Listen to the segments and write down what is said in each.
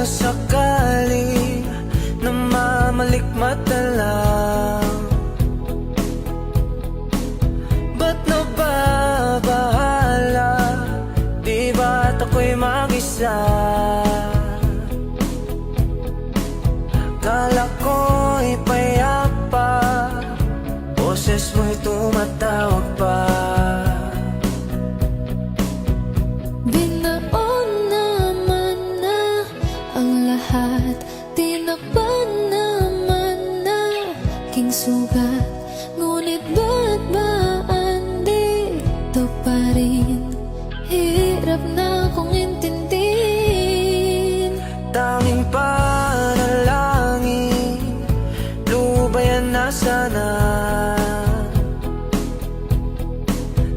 sakaling namamalikmata lang? Ba't nababahala? Di ba't ako'y mag-isa? Kala ko'y payapa, boses mo'y tumatawag pa. Binaon naman na ang lahat, tinakpan naman na king sugat. Ngunit ba't ba andito pa rin? Hirap na kong intindihin. Tanging panalangin, lubayan na sana.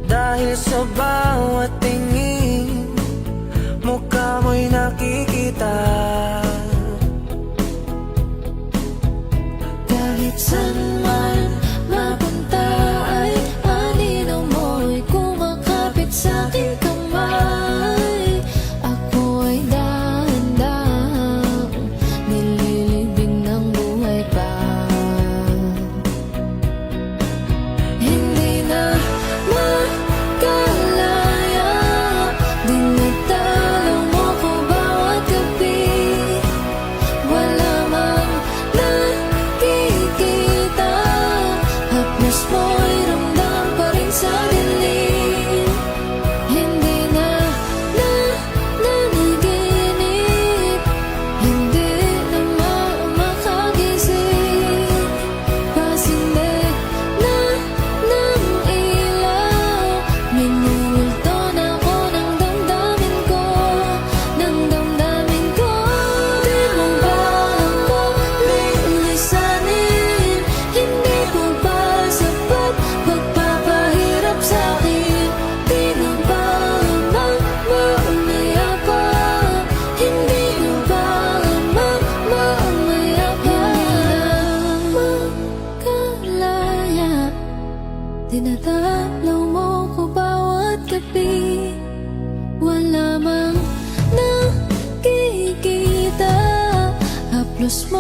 Dahil sa bawat tingin, mukha mo'y nakikita. Kahit saan man mapunta ay anino mo'y kumakapit sa'king kamay. Ako ay dahan-dahang nililibing ng buhay pa. Hindi na makalaya, dinadalaw mo ko bawat gabi. Wala mang nakikita, haplos mo'y ramdam pa rin sa dilim. Hindi na nanaginip, hindi na makagising. Pasindig na ng ilaw, minumulto na ako ng damdamin ko, ng damdamin ko. Di mo ba ako lilisanin? Hindi mo ba sapat pagpapahirap sa'kin? Di mo ba mamamaya pa? Hindi mo ba mamamaya pa? Makalaya, dinadalaw mo ko bawat gabi. Wala mang nakikita, haplos mo